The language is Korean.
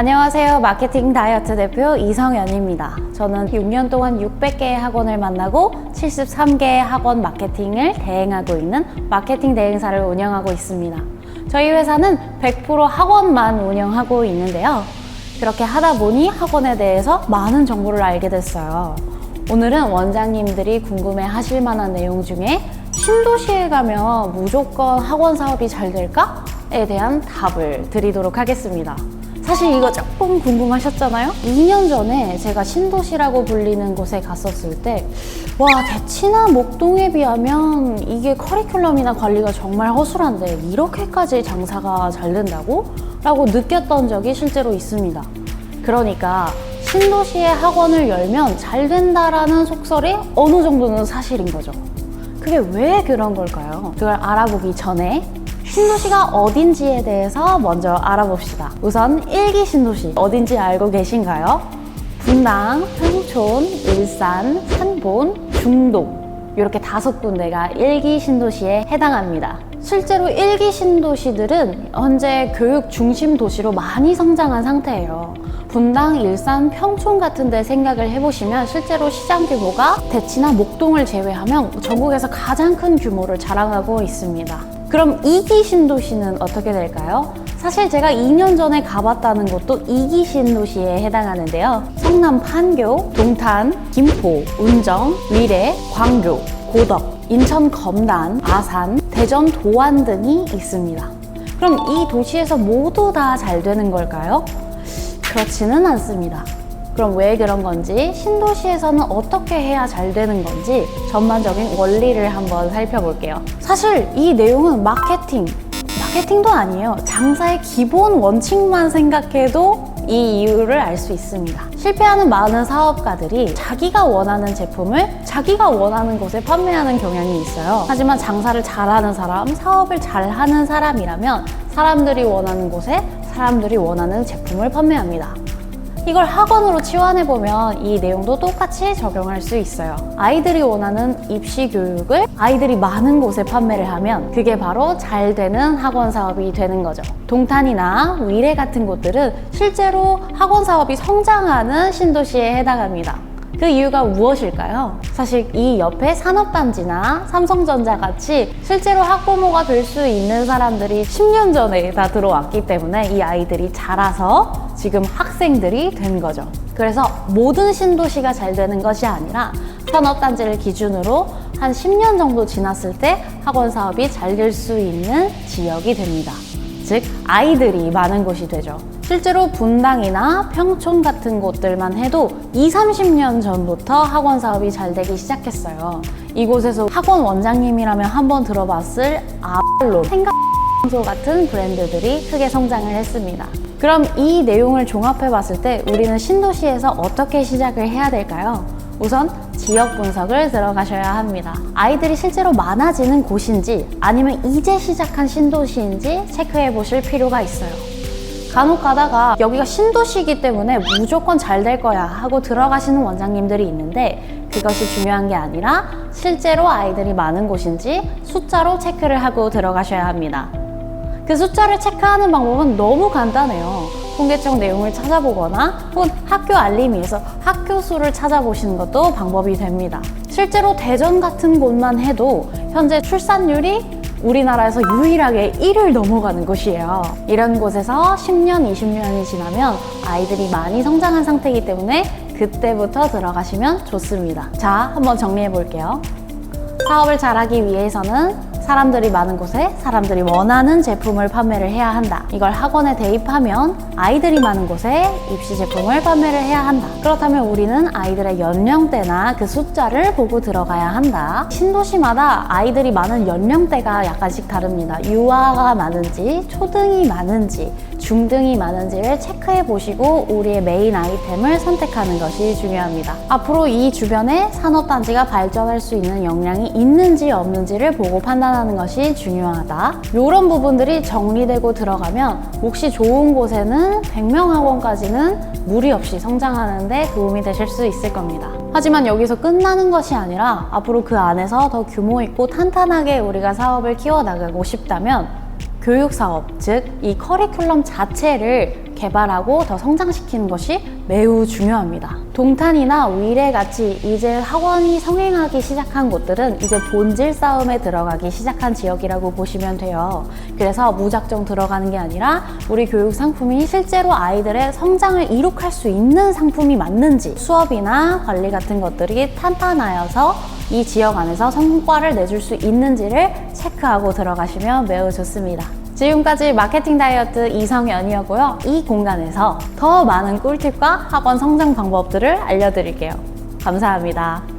안녕하세요. 마케팅 다이어트 대표 이성연입니다. 저는 6년 동안 600개의 학원을 만나고 73개의 학원 마케팅을 대행하고 있는 마케팅 대행사를 운영하고 있습니다. 저희 회사는 100% 학원만 운영하고 있는데요. 그렇게 하다 보니 학원에 대해서 많은 정보를 알게 됐어요. 오늘은 원장님들이 궁금해 하실 만한 내용 중에 신도시에 가면 무조건 학원 사업이 잘 될까?에 대한 답을 드리도록 하겠습니다. 사실 이거 조금 궁금하셨잖아요? 2년 전에 제가 신도시라고 불리는 곳에 갔었을 때 와, 대치나 목동에 비하면 이게 커리큘럼이나 관리가 정말 허술한데 이렇게까지 장사가 잘 된다고? 라고 느꼈던 적이 실제로 있습니다. 그러니까 신도시에 학원을 열면 잘 된다라는 속설이 어느 정도는 사실인 거죠. 그게 왜 그런 걸까요? 그걸 알아보기 전에 신도시가 어딘지에 대해서 먼저 알아봅시다. 우선 1기 신도시 어딘지 알고 계신가요? 분당, 평촌, 일산, 산본, 중동 이렇게 5군데가 1기 신도시에 해당합니다. 실제로 1기 신도시들은 현재 교육 중심 도시로 많이 성장한 상태예요. 분당, 일산, 평촌 같은 데 생각을 해보시면 실제로 시장 규모가 대치나 목동을 제외하면 전국에서 가장 큰 규모를 자랑하고 있습니다. 그럼 2기 신도시는 어떻게 될까요? 사실 제가 2년 전에 가봤다는 곳도 2기 신도시에 해당하는데요. 성남 판교, 동탄, 김포, 운정, 위례, 광교, 고덕, 인천 검단, 아산, 대전 도안 등이 있습니다. 그럼 이 도시에서 모두 다 잘 되는 걸까요? 그렇지는 않습니다. 그럼 왜 그런 건지, 신도시에서는 어떻게 해야 잘 되는 건지 전반적인 원리를 한번 살펴볼게요. 사실 이 내용은 마케팅도 아니에요. 장사의 기본 원칙만 생각해도 이 이유를 알 수 있습니다. 실패하는 많은 사업가들이 자기가 원하는 제품을 자기가 원하는 곳에 판매하는 경향이 있어요. 하지만 장사를 잘하는 사람, 사업을 잘하는 사람이라면 사람들이 원하는 곳에 사람들이 원하는 제품을 판매합니다. 이걸 학원으로 치환해보면 이 내용도 똑같이 적용할 수 있어요. 아이들이 원하는 입시 교육을 아이들이 많은 곳에 판매를 하면 그게 바로 잘 되는 학원 사업이 되는 거죠. 동탄이나 위례 같은 곳들은 실제로 학원 사업이 성장하는 신도시에 해당합니다. 그 이유가 무엇일까요? 사실 이 옆에 산업단지나 삼성전자 같이 실제로 학부모가 될 수 있는 사람들이 10년 전에 다 들어왔기 때문에 이 아이들이 자라서 지금 학생들이 된 거죠. 그래서 모든 신도시가 잘 되는 것이 아니라 산업단지를 기준으로 한 10년 정도 지났을 때 학원 사업이 잘 될 수 있는 지역이 됩니다. 즉 아이들이 많은 곳이 되죠. 실제로 분당이나 평촌 같은 곳들만 해도 20-30년 전부터 학원 사업이 잘 되기 시작했어요. 이곳에서 학원 원장님이라면 한번 들어봤을 아발론, 생각소 같은 브랜드들이 크게 성장을 했습니다. 그럼 이 내용을 종합해 봤을 때 우리는 신도시에서 어떻게 시작을 해야 될까요? 우선 지역 분석을 들어가셔야 합니다. 아이들이 실제로 많아지는 곳인지 아니면 이제 시작한 신도시인지 체크해 보실 필요가 있어요. 간혹 가다가 여기가 신도시이기 때문에 무조건 잘 될 거야 하고 들어가시는 원장님들이 있는데 그것이 중요한 게 아니라 실제로 아이들이 많은 곳인지 숫자로 체크를 하고 들어가셔야 합니다. 그 숫자를 체크하는 방법은 너무 간단해요. 통계청 내용을 찾아보거나 혹은 학교 알림이에서 학교 수를 찾아보시는 것도 방법이 됩니다. 실제로 대전 같은 곳만 해도 현재 출산율이 우리나라에서 유일하게 1을 넘어가는 곳이에요. 이런 곳에서 10년, 20년이 지나면 아이들이 많이 성장한 상태이기 때문에 그때부터 들어가시면 좋습니다. 자, 한번 정리해 볼게요. 사업을 잘하기 위해서는 사람들이 많은 곳에 사람들이 원하는 제품을 판매를 해야 한다. 이걸 학원에 대입하면 아이들이 많은 곳에 입시 제품을 판매를 해야 한다. 그렇다면 우리는 아이들의 연령대나 그 숫자를 보고 들어가야 한다. 신도시마다 아이들이 많은 연령대가 약간씩 다릅니다. 유아가 많은지, 초등이 많은지, 중등이 많은지를 체크해 보시고 우리의 메인 아이템을 선택하는 것이 중요합니다. 앞으로 이 주변에 산업단지가 발전할 수 있는 역량이 있는지 없는지를 보고 판단하는 것이 중요하다. 이런 부분들이 정리되고 들어가면 몫이 좋은 곳에는 100명 학원까지는 무리 없이 성장하는 데 도움이 되실 수 있을 겁니다. 하지만 여기서 끝나는 것이 아니라 앞으로 그 안에서 더 규모 있고 탄탄하게 우리가 사업을 키워나가고 싶다면 교육사업, 즉 이 커리큘럼 자체를 개발하고 더 성장시키는 것이 매우 중요합니다. 동탄이나 위례같이 이제 학원이 성행하기 시작한 곳들은 이제 본질 싸움에 들어가기 시작한 지역이라고 보시면 돼요. 그래서 무작정 들어가는 게 아니라 우리 교육 상품이 실제로 아이들의 성장을 이룩할 수 있는 상품이 맞는지, 수업이나 관리 같은 것들이 탄탄하여서 이 지역 안에서 성과를 내줄 수 있는지를 체크하고 들어가시면 매우 좋습니다. 지금까지 마케팅 다이어트 이성연이었고요. 이 공간에서 더 많은 꿀팁과 학원 성장 방법들을 알려드릴게요. 감사합니다.